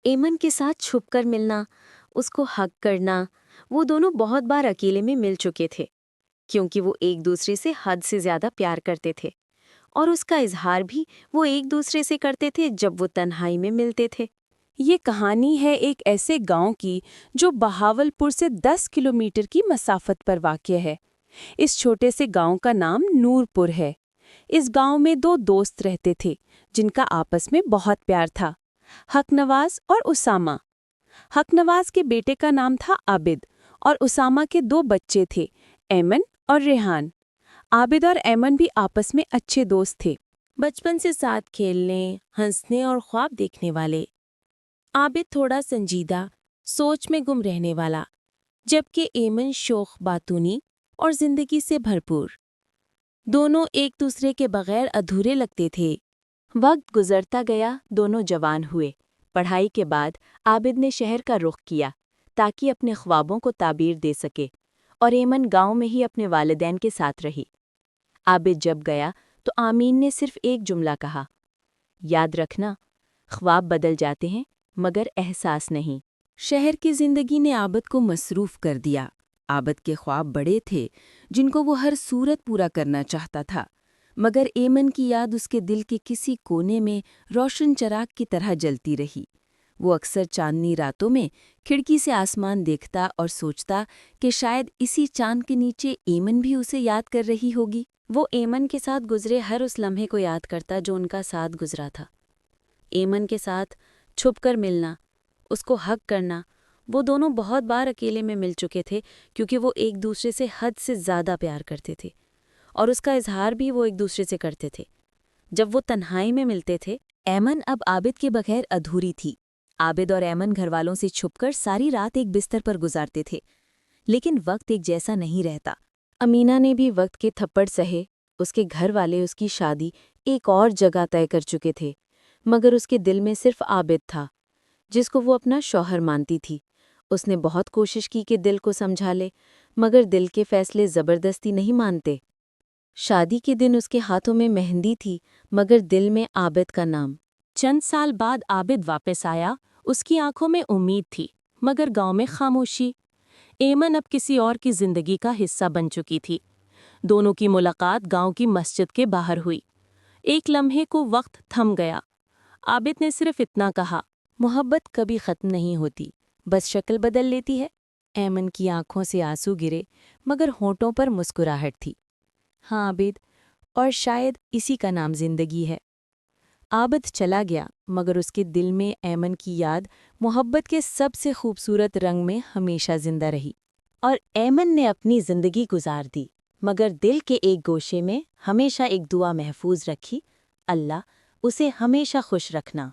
ایمن کے ساتھ چھپ کر ملنا، اس کو حق کرنا، وہ دونوں بہت بار اکیلے میں مل چکے تھے کیونکہ وہ ایک دوسرے سے حد سے زیادہ پیار کرتے تھے، اور اس کا اظہار بھی وہ ایک دوسرے سے کرتے تھے جب وہ تنہائی میں ملتے تھے۔ یہ کہانی ہے ایک ایسے گاؤں کی جو بہاولپور سے 10 کلومیٹر کی مسافت پر واقع ہے۔ اس چھوٹے سے گاؤں کا نام نور پور ہے۔ اس گاؤں میں 2 دوست رہتے تھے جن کا آپس میں بہت پیار تھا، حق نواز اور اسامہ۔ حق نواز کے بیٹے کا نام تھا عابد اور اسامہ کے 2 بچے تھے، ایمن اور ریحان۔ عابد اور ایمن بھی آپس میں اچھے دوست تھے، بچپن سے ساتھ کھیلنے، ہنسنے اور خواب دیکھنے والے۔ عابد تھوڑا سنجیدہ، سوچ میں گم رہنے والا، جبکہ ایمن شوخ باتونی اور زندگی سے بھرپور۔ دونوں ایک دوسرے کے بغیر ادھورے لگتے تھے۔ وقت گزرتا گیا، دونوں جوان ہوئے۔ پڑھائی کے بعد عابد نے شہر کا رخ کیا تاکہ اپنے خوابوں کو تعبیر دے سکے، اور ایمن گاؤں میں ہی اپنے والدین کے ساتھ رہی۔ عابد جب گیا تو آمین نے صرف ایک جملہ کہا، یاد رکھنا، خواب بدل جاتے ہیں مگر احساس نہیں۔ شہر کی زندگی نے عابد کو مصروف کر دیا۔ عابد کے خواب بڑے تھے جن کو وہ ہر صورت پورا کرنا چاہتا تھا، مگر ایمن کی یاد اس کے دل کے کسی کونے میں روشن چراغ کی طرح جلتی رہی۔ وہ اکثر چاندنی راتوں میں کھڑکی سے آسمان دیکھتا اور سوچتا کہ شاید اسی چاند کے نیچے ایمن بھی اسے یاد کر رہی ہوگی۔ وہ ایمن کے ساتھ گزرے ہر اس لمحے کو یاد کرتا جو ان کا ساتھ گزرا تھا۔ ایمن کے ساتھ چھپ کر ملنا، اس کو حق کرنا، وہ دونوں بہت بار اکیلے میں مل چکے تھے کیونکہ وہ ایک دوسرے سے حد سے زیادہ پیار کرتے تھے، اور اس کا اظہار بھی وہ ایک دوسرے سے کرتے تھے۔ جب وہ تنہائی میں ملتے تھے، ایمن اب عابد کے بغیر ادھوری تھی۔ عابد اور ایمن گھر والوں سے چھپ کر ساری رات ایک بستر پر گزارتے تھے، لیکن وقت ایک جیسا نہیں رہتا۔ امینہ نے بھی وقت کے تھپڑ سہے، اس کے گھر والے اس کی شادی ایک اور جگہ طے کر چکے تھے، مگر اس کے دل میں صرف عابد تھا جس کو وہ اپنا شوہر مانتی تھی۔ اس نے بہت کوشش کی کہ دل کو سمجھا لے، مگر دل کے فیصلے زبردستی نہیں مانتے۔ شادی کے دن اس کے ہاتھوں میں مہندی تھی مگر دل میں عابد کا نام۔ چند سال بعد عابد واپس آیا، اس کی آنکھوں میں امید تھی مگر گاؤں میں خاموشی۔ ایمن اب کسی اور کی زندگی کا حصہ بن چکی تھی۔ دونوں کی ملاقات گاؤں کی مسجد کے باہر ہوئی۔ ایک لمحے کو وقت تھم گیا۔ عابد نے صرف اتنا کہا، محبت کبھی ختم نہیں ہوتی، بس شکل بدل لیتی ہے۔ ایمن کی آنکھوں سے آنسو گرے مگر ہونٹوں پر مسکراہٹ تھی۔ ہاں عابد، اور شاید اسی کا نام زندگی ہے۔ عابد چلا گیا مگر اس کے دل میں ایمن کی یاد محبت کے سب سے خوبصورت رنگ میں ہمیشہ زندہ رہی، اور ایمن نے اپنی زندگی گزار دی مگر دل کے ایک گوشے میں ہمیشہ ایک دعا محفوظ رکھی، اللہ اسے ہمیشہ خوش رکھنا۔